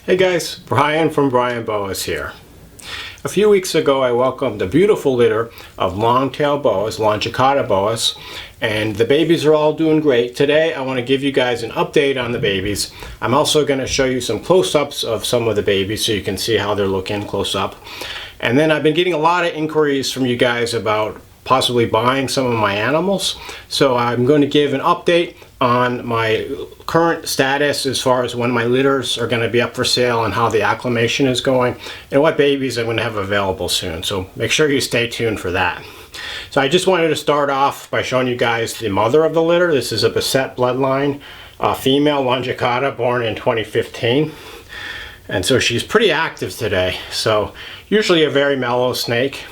Hey guys, Brian from Boas here. A few weeks ago I welcomed a beautiful litter of long-tailed boas, Longicauda boas, and the babies are all doing great. Today I want to give you guys an update on the babies. I'm also going to show you some close-ups of some of the babies so you can see how they're looking close up. And then I've been getting a lot of inquiries from you guys about possibly buying some of my animals. So I'm going to give an update on my current status as far as when my litters are going to be up for sale and how the acclimation is going and what babies I'm going to have available soon. So make sure you stay tuned for that. So I just wanted to start off by showing you guys the mother of the litter. This is a Beset bloodline, female Longicauda, born in 2015. And so she's pretty active today. So usually a very mellow snake.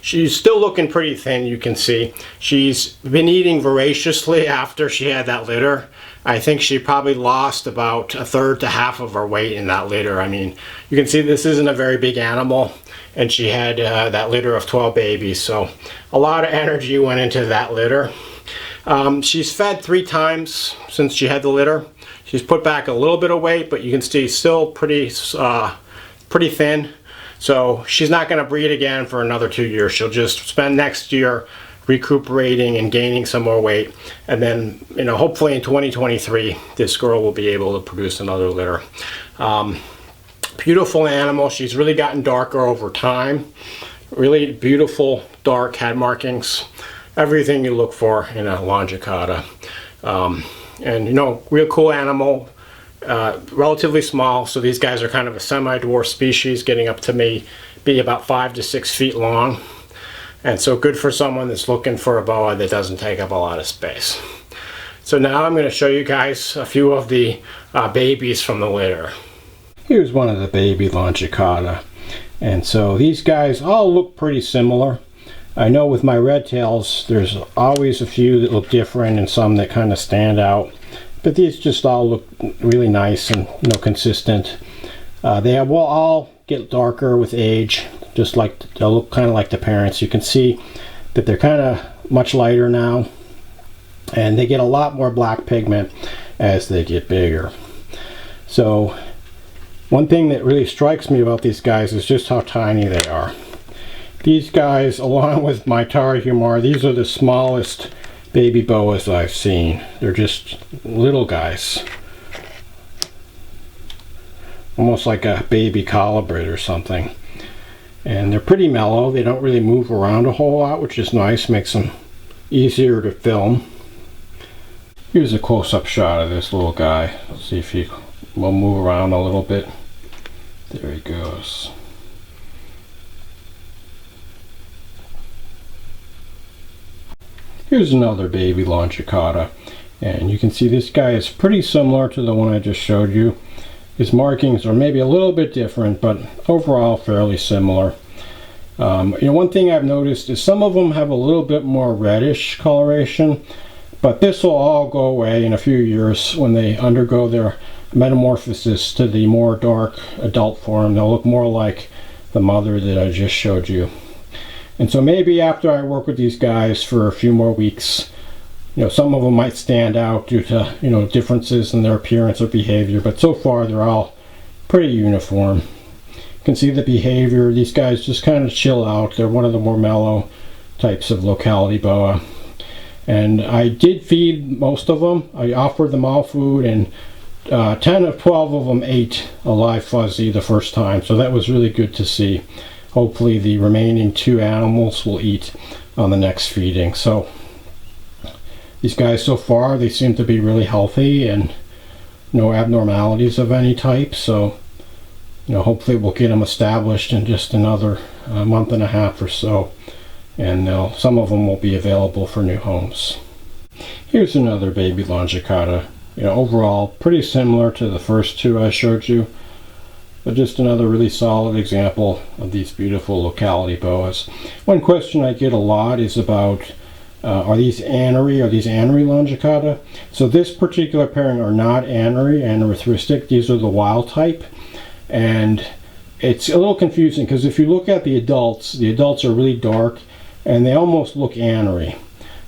She's still looking pretty thin, you can see. She's been eating voraciously after she had that litter. I think she probably lost about a third to half of her weight in that litter. I mean, you can see this isn't a very big animal, and she had that litter of 12 babies, so a lot of energy went into that litter. She's fed 3 times since she had the litter. She's put back a little bit of weight, but you can see still pretty thin. So she's not going to breed again for another 2 years. She'll just spend next year recuperating and gaining some more weight. And then, hopefully in 2023, this girl will be able to produce another litter. Beautiful animal. She's really gotten darker over time. Really beautiful dark head markings. Everything you look for in a Longicauda. And real cool animal. Relatively small, so these guys are kind of a semi-dwarf species, getting up to be about 5 to 6 feet long, and so good for someone that's looking for a boa that doesn't take up a lot of space. So now I'm going to show you guys a few of the babies from the litter. Here's one of the baby Longicauda, and so these guys all look pretty similar. I know with my red tails there's always a few that look different and some that kind of stand out. But these just all look really nice and consistent. They will all get darker with age, just like they'll look kind of like the parents. You can see that they're kind of much lighter now, and they get a lot more black pigment as they get bigger. So one thing that really strikes me about these guys is just how tiny they are. These guys, along with my Tarahumar, these are the smallest baby boas I've seen. They're just little guys, almost like a baby colubrid or something, and they're pretty mellow. They don't really move around a whole lot, which is nice, makes them easier to film. Here's a close-up shot of this little guy. Let's see if he will move around a little bit. There he goes. Here's another baby Longicauda, and you can see this guy is pretty similar to the one I just showed you. His markings are maybe a little bit different, but overall fairly similar. One thing I've noticed is some of them have a little bit more reddish coloration, but this will all go away in a few years when they undergo their metamorphosis to the more dark adult form. They'll look more like the mother that I just showed you. And so maybe after I work with these guys for a few more weeks, some of them might stand out due to, differences in their appearance or behavior, but so far they're all pretty uniform. You can see the behavior. These guys just kind of chill out. They're one of the more mellow types of Locality Boa. And I did feed most of them. I offered them all food, and 10 of 12 of them ate a live fuzzy the first time, so that was really good to see. Hopefully the remaining 2 animals will eat on the next feeding. So these guys so far, they seem to be really healthy and no abnormalities of any type. So hopefully we'll get them established in just another month and a half or so, and some of them will be available for new homes. Here's another baby Longicauda. Overall pretty similar to the first 2 I showed you, but just another really solid example of these beautiful Locality boas. One question I get a lot is about are these anery Longicauda? So this particular pairing are not anerythristic. These are the wild type, and it's a little confusing because if you look at the adults are really dark and they almost look anery.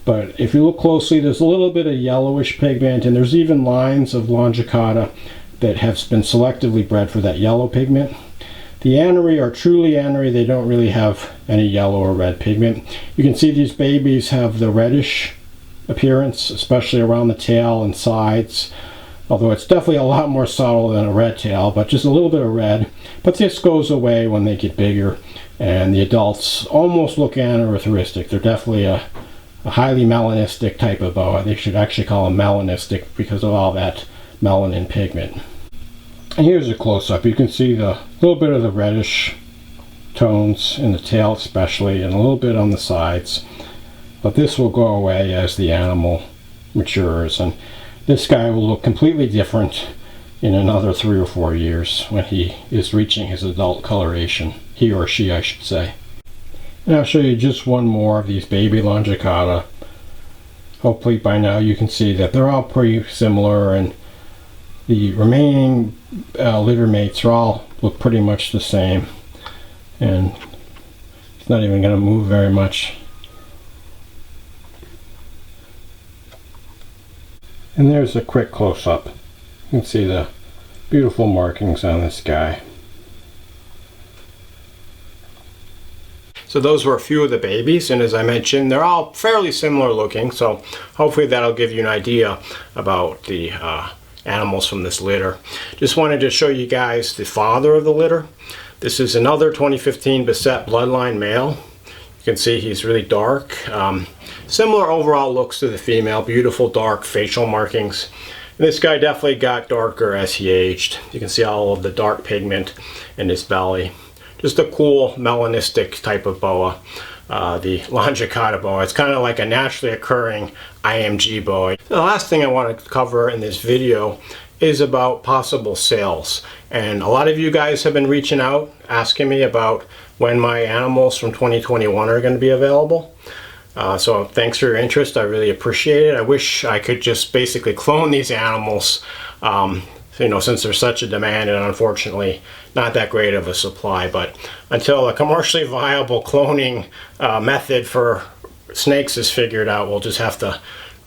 But if you look closely, there's a little bit of yellowish pigment, and there's even lines of Longicauda that have been selectively bred for that yellow pigment. The anery are truly anery. They don't really have any yellow or red pigment. You can see these babies have the reddish appearance, especially around the tail and sides, although it's definitely a lot more subtle than a red tail, but just a little bit of red. But this goes away when they get bigger, and the adults almost look anerythristic. They're definitely a highly melanistic type of boa. They should actually call them melanistic because of all that melanin pigment. And here's a close-up. You can see the little bit of the reddish tones in the tail especially, and a little bit on the sides. But this will go away as the animal matures, and this guy will look completely different in another 3 or 4 years when he is reaching his adult coloration. He or she, I should say. And I'll show you just one more of these baby Longicauda. Hopefully by now you can see that they're all pretty similar, and the remaining litter mates are all look pretty much the same, and it's not even going to move very much. And there's a quick close-up. You can see the beautiful markings on this guy. So those were a few of the babies, and as I mentioned, they're all fairly similar looking, so hopefully that'll give you an idea about the animals from this litter. Just wanted to show you guys the father of the litter. This is another 2015 Basset bloodline male. You can see he's really dark. Similar overall looks to the female, beautiful dark facial markings. And this guy definitely got darker as he aged. You can see all of the dark pigment in his belly. Just a cool melanistic type of boa. The Longicauda boa. It's kind of like a naturally occurring IMG boa. The last thing I want to cover in this video is about possible sales. And a lot of you guys have been reaching out asking me about when my animals from 2021 are going to be available. So thanks for your interest. I really appreciate it. I wish I could just basically clone these animals, you know, since there's such a demand and unfortunately not that great of a supply. But until a commercially viable cloning method for snakes is figured out, we'll just have to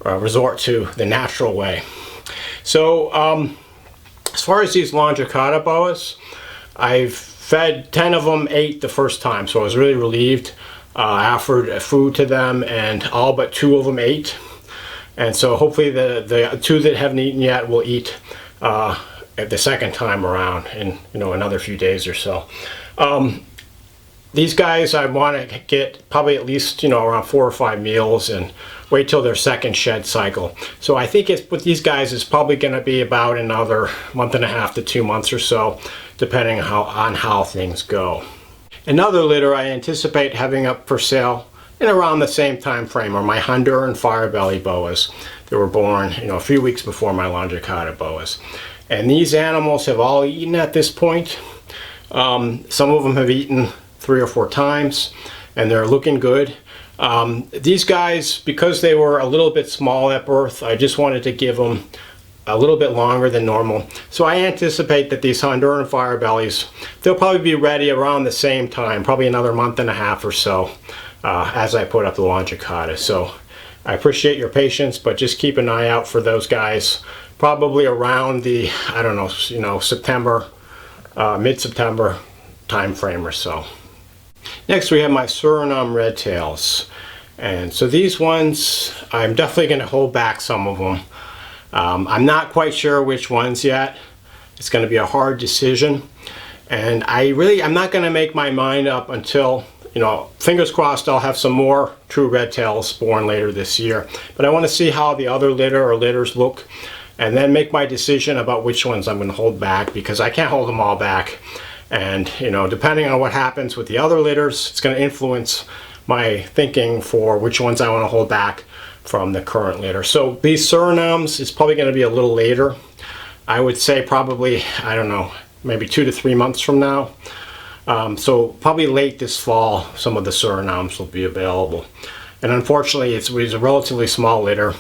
resort to the natural way. So as far as these Longicauda boas, I've fed 10 of them 8 the first time, so I was really relieved. I offered food to them and all but 2 of them ate, and so hopefully the 2 that haven't eaten yet will eat the second time around in another few days or so. These guys I want to get probably at least around 4 or 5 meals and wait till their second shed cycle. So I think with these guys it's probably going to be about another 1.5 to 2 months or so, depending on how things go. Another litter I anticipate having up for sale in around the same time frame are my Honduran Firebelly boas. They were born a few weeks before my Longicauda boas. And these animals have all eaten at this point. Some of them have eaten 3 or 4 times, and they're looking good. These guys, because they were a little bit small at birth, I just wanted to give them a little bit longer than normal. So I anticipate that these Honduran Firebellies, they'll probably be ready around the same time, probably another 1.5 months or so, as I put up the Longicauda. So I appreciate your patience, but just keep an eye out for those guys, probably around the, I don't know, September, mid-September time frame or so. Next we have my Suriname red tails, and so these ones I'm definitely going to hold back some of them. I'm not quite sure which ones yet. It's going to be a hard decision, and I'm not going to make my mind up until, fingers crossed I'll have some more true red tails born later this year. But I want to see how the other litters look, and then make my decision about which ones I'm going to hold back, because I can't hold them all back. And depending on what happens with the other litters, it's going to influence my thinking for which ones I want to hold back from the current litter. So these Surinames is probably going to be a little later. I would say probably, I don't know, maybe 2 to 3 months from now. So probably late this fall, some of the Surinames will be available. And unfortunately, it's a relatively small litter,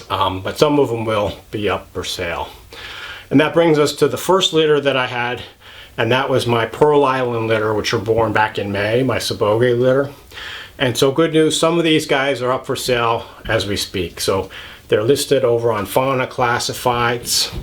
but some of them will be up for sale. And that brings us to the first litter that I had, and that was my Pearl Island litter, which were born back in May, my Saboge litter. And so good news, some of these guys are up for sale as we speak. So they're listed over on Fauna Classifieds,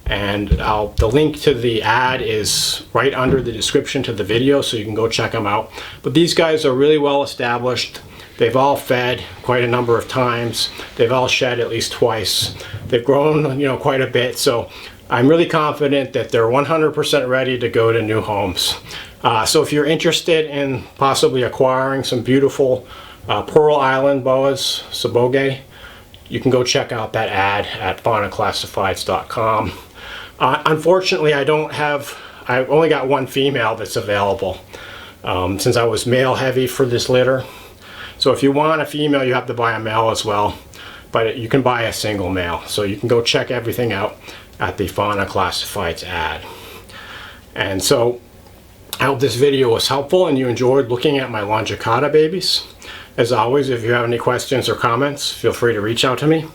And the link to the ad is right under the description to the video, so you can go check them out. But these guys are really well established. They've all fed quite a number of times. They've all shed at least twice. They've grown, you know, quite a bit. So I'm really confident that they're 100% ready to go to new homes. So if you're interested in possibly acquiring some beautiful Pearl Island Boas, Saboge, you can go check out that ad at faunaclassifieds.com. Unfortunately, I've only got one female that's available, since I was male heavy for this litter. So if you want a female, you have to buy a male as well, but you can buy a single male. So you can go check everything out at the Fauna Classifieds ad. And so I hope this video was helpful and you enjoyed looking at my Longicauda babies. As always, if you have any questions or comments, feel free to reach out to me.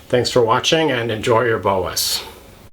Thanks for watching and enjoy your boas.